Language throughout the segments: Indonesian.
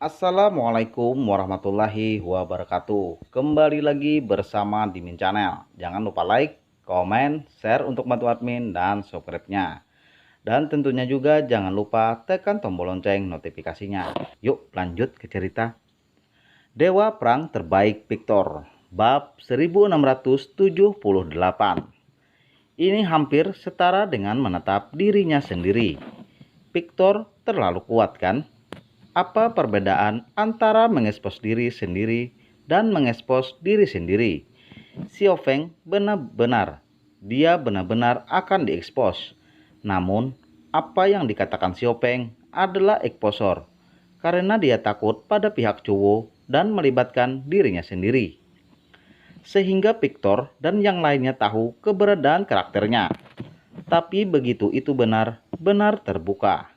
Assalamualaikum warahmatullahi wabarakatuh. Kembali lagi bersama Dimin Channel. Jangan lupa like, komen, share untuk bantu admin dan subscribe-nya. Dan tentunya juga jangan lupa tekan tombol lonceng notifikasinya. Yuk lanjut ke cerita. Dewa Perang Terbaik Victor, bab 1678. Ini hampir setara dengan menetap dirinya sendiri. Victor terlalu kuat kan? Apa perbedaan antara mengekspos diri sendiri dan mengekspos diri sendiri? Xiao Feng dia benar-benar akan diekspos. Namun, apa yang dikatakan Xiao Feng adalah eksposor, karena dia takut pada pihak Chuwo dan melibatkan dirinya sendiri. Sehingga Victor dan yang lainnya tahu keberadaan karakternya. Tapi begitu itu benar-benar terbuka.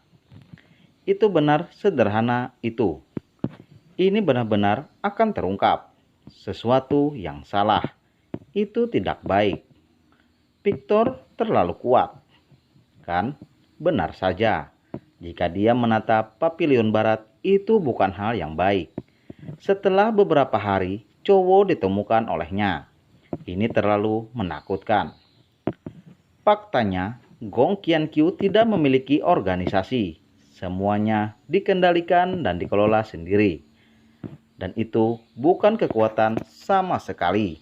Itu benar sederhana itu. Ini benar-benar akan terungkap. Sesuatu yang salah. Itu tidak baik. Victor terlalu kuat. Kan? Benar saja. Jika dia menatap Pavilion Barat, itu bukan hal yang baik. Setelah beberapa hari, Chowo ditemukan olehnya. Ini terlalu menakutkan. Faktanya, Gong Qiankyu tidak memiliki organisasi. Semuanya dikendalikan dan dikelola sendiri. Dan itu bukan kekuatan sama sekali.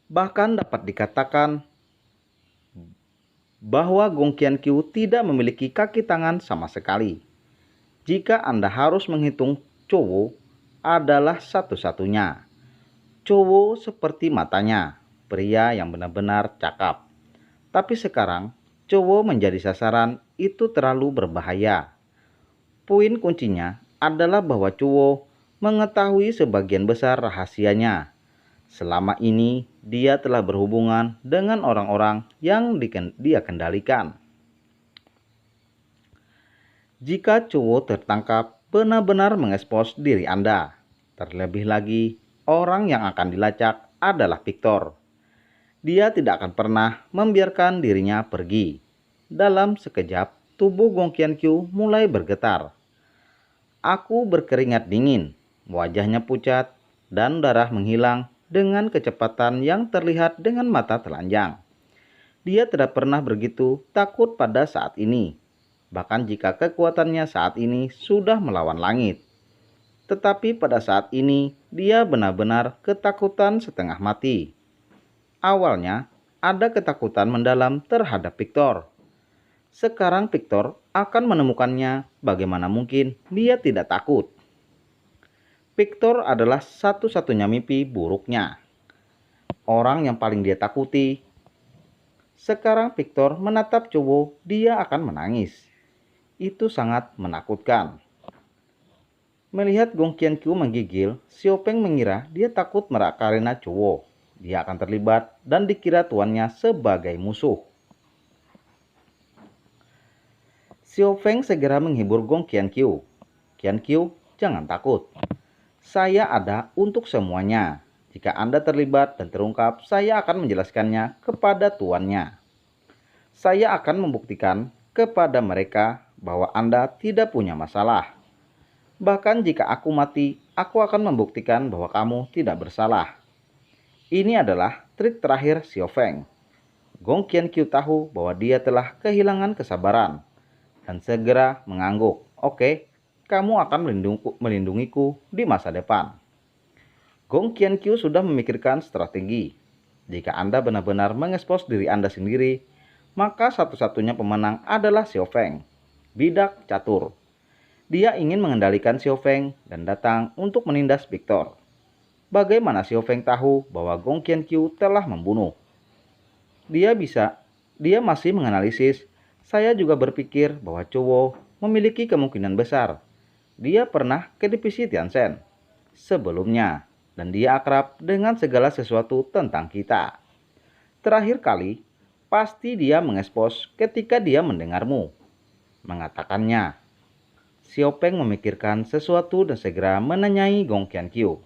Bahkan dapat dikatakan bahwa Gong Qiankyu tidak memiliki kaki tangan sama sekali. Jika Anda harus menghitung Chowo adalah satu-satunya. Chowo seperti matanya, pria yang benar-benar cakap. Tapi sekarang Chowo menjadi sasaran itu terlalu berbahaya. Poin kuncinya adalah bahwa Chowo mengetahui sebagian besar rahasianya. Selama ini dia telah berhubungan dengan orang-orang yang dia kendalikan. Jika Chowo tertangkap, benar-benar mengekspos diri Anda. Terlebih lagi, orang yang akan dilacak adalah Victor. Dia tidak akan pernah membiarkan dirinya pergi. Dalam sekejap, tubuh Gong Qiankyu mulai bergetar. Aku berkeringat dingin, wajahnya pucat, dan darah menghilang dengan kecepatan yang terlihat dengan mata telanjang. Dia tidak pernah begitu takut pada saat ini, bahkan jika kekuatannya saat ini sudah melawan langit. Tetapi pada saat ini, dia benar-benar ketakutan setengah mati. Awalnya, ada ketakutan mendalam terhadap Victor. Sekarang Victor akan menemukannya, bagaimana mungkin dia tidak takut. Victor adalah satu-satunya mimpi buruknya. Orang yang paling dia takuti. Sekarang Victor menatap Chowo, dia akan menangis. Itu sangat menakutkan. Melihat Gong Qiankyu menggigil, Xiao Feng mengira dia takut karena Chowo. Dia akan terlibat dan dikira tuannya sebagai musuh. Xiao Feng segera menghibur Gong Qiankyu. Qiankyu, jangan takut. Saya ada untuk semuanya. Jika Anda terlibat dan terungkap, saya akan menjelaskannya kepada tuannya. Saya akan membuktikan kepada mereka bahwa Anda tidak punya masalah. Bahkan jika aku mati, aku akan membuktikan bahwa kamu tidak bersalah. Ini adalah trik terakhir Xiao Feng. Gong Qiankyu tahu bahwa dia telah kehilangan kesabaran dan segera mengangguk. Oke, kamu akan melindungiku di masa depan. Gong Qiankyu sudah memikirkan strategi. Jika Anda benar-benar mengekspos diri Anda sendiri, maka satu-satunya pemenang adalah Xiao Feng, bidak catur. Dia ingin mengendalikan Xiao Feng dan datang untuk menindas Victor. Bagaimana Xiao Feng tahu bahwa Gong Qiankyu telah membunuh? Dia masih menganalisis. Saya juga berpikir bahwa Chowo memiliki kemungkinan besar. Dia pernah ke divisi Tianchen sebelumnya, dan dia akrab dengan segala sesuatu tentang kita. Terakhir kali, pasti dia mengekspos ketika dia mendengarmu mengatakannya. Xiao Feng memikirkan sesuatu dan segera menanyai Gong Qiankyu.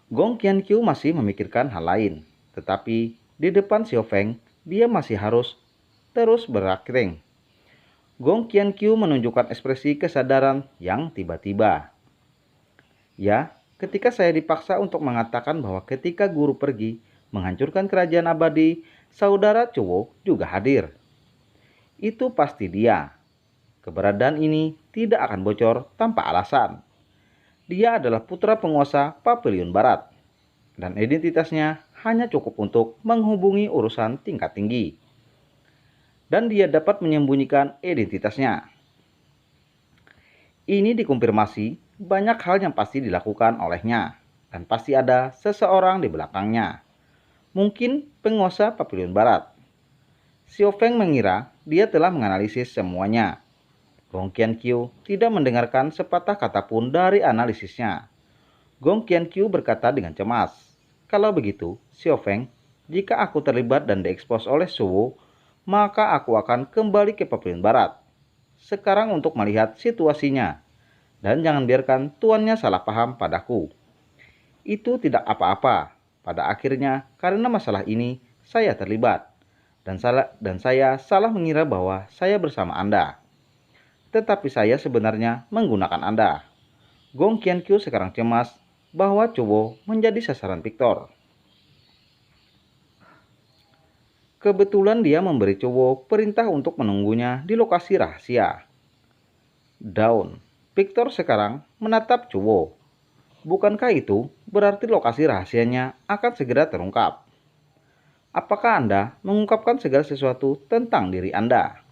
Gong Qiankyu masih memikirkan hal lain, tetapi di depan Xiao Feng, dia masih harus terus berakting. Gong Qiankyu menunjukkan ekspresi kesadaran yang tiba-tiba. Ya, ketika saya dipaksa untuk mengatakan bahwa ketika guru pergi menghancurkan kerajaan abadi, saudara Chowo juga hadir. Itu pasti dia. Keberadaan ini tidak akan bocor tanpa alasan. Dia adalah putra penguasa Pavilion Barat, dan identitasnya hanya cukup untuk menghubungi urusan tingkat tinggi. Dan dia dapat menyembunyikan identitasnya. Ini dikonfirmasi banyak hal yang pasti dilakukan olehnya, dan pasti ada seseorang di belakangnya. Mungkin penguasa Pavilion Barat. Xiao Feng mengira dia telah menganalisis semuanya. Gong Qiankyu tidak mendengarkan sepatah kata pun dari analisisnya. Gong Qiankyu berkata dengan cemas, "Kalau begitu, Xiao Feng, jika aku terlibat dan diekspos oleh Suwu, maka aku akan kembali ke Pavilion Barat. Sekarang untuk melihat situasinya, dan jangan biarkan tuannya salah paham padaku. Itu tidak apa-apa. Pada akhirnya, karena masalah ini, saya terlibat. Dan saya salah mengira bahwa saya bersama Anda. Tetapi saya sebenarnya menggunakan Anda." Gong Qiankyu sekarang cemas bahwa Chowo menjadi sasaran Victor. Kebetulan dia memberi Chowo perintah untuk menunggunya di lokasi rahasia. Daun, Victor sekarang menatap Chowo. Bukankah itu berarti lokasi rahasianya akan segera terungkap? Apakah Anda mengungkapkan segala sesuatu tentang diri Anda?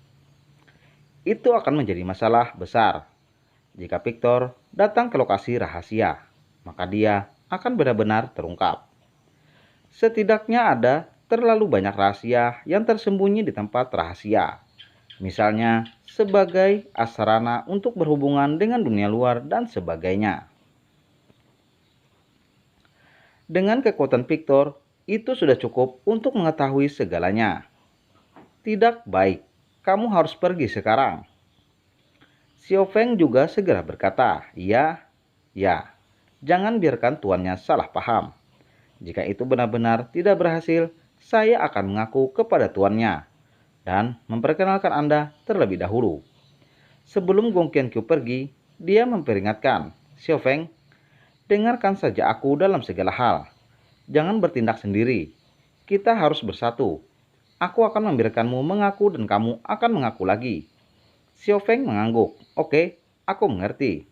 Itu akan menjadi masalah besar. Jika Victor datang ke lokasi rahasia, maka dia akan benar-benar terungkap. Setidaknya ada terlalu banyak rahasia yang tersembunyi di tempat rahasia. Misalnya sebagai asrana untuk berhubungan dengan dunia luar dan sebagainya. Dengan kekuatan Victor, itu sudah cukup untuk mengetahui segalanya. Tidak baik, kamu harus pergi sekarang. Xiao Feng juga segera berkata, "Ya, ya, jangan biarkan tuannya salah paham. Jika itu benar-benar tidak berhasil, saya akan mengaku kepada tuannya dan memperkenalkan Anda terlebih dahulu." Sebelum Gong Qiankyu pergi, dia memperingatkan, "Xiao Feng, dengarkan saja aku dalam segala hal. Jangan bertindak sendiri. Kita harus bersatu. Aku akan membiarkanmu mengaku dan kamu akan mengaku lagi." Xiao Feng mengangguk. "Oke, aku mengerti."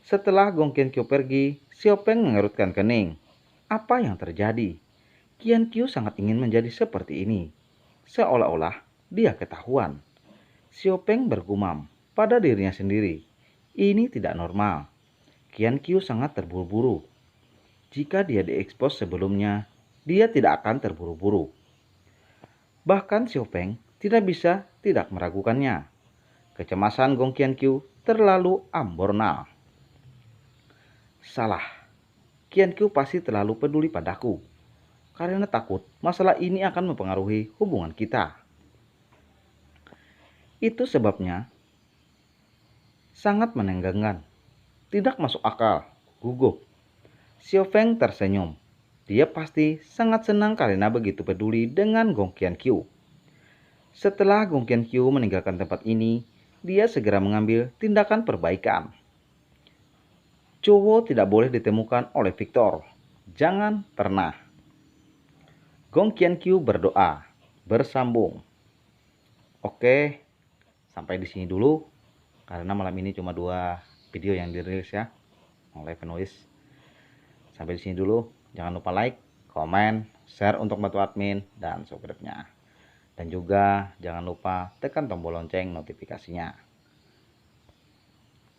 Setelah Gong Qiankyu pergi, Xiao Feng mengerutkan kening. Apa yang terjadi? Qiankyu sangat ingin menjadi seperti ini. Seolah-olah dia ketahuan. Xiao Feng bergumam pada dirinya sendiri. Ini tidak normal. Qiankyu sangat terburu-buru. Jika dia diekspos sebelumnya, dia tidak akan terburu-buru. Bahkan Xiao Feng tidak bisa tidak meragukannya. Kecemasan Gong Qiankyu terlalu ambornal. Salah. Qiankyu pasti terlalu peduli padaku. Karena takut masalah ini akan mempengaruhi hubungan kita. Itu sebabnya sangat menenggangkan. Tidak masuk akal. Gugup. Xiao Feng tersenyum. Dia pasti sangat senang karena begitu peduli dengan Gong Qiankyu. Setelah Gong Qiankyu meninggalkan tempat ini, dia segera mengambil tindakan perbaikan. Chowo tidak boleh ditemukan oleh Victor. Jangan pernah. Gong Qiankyu berdoa, bersambung. Oke, sampai di sini dulu. Karena malam ini cuma 2 video yang dirilis ya oleh penulis. Sampai di sini dulu. Jangan lupa like, komen, share untuk bantu admin, dan subscribe-nya. Dan juga jangan lupa tekan tombol lonceng notifikasinya.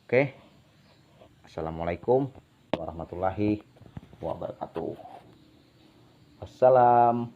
Oke. Assalamualaikum warahmatullahi wabarakatuh. Wassalam.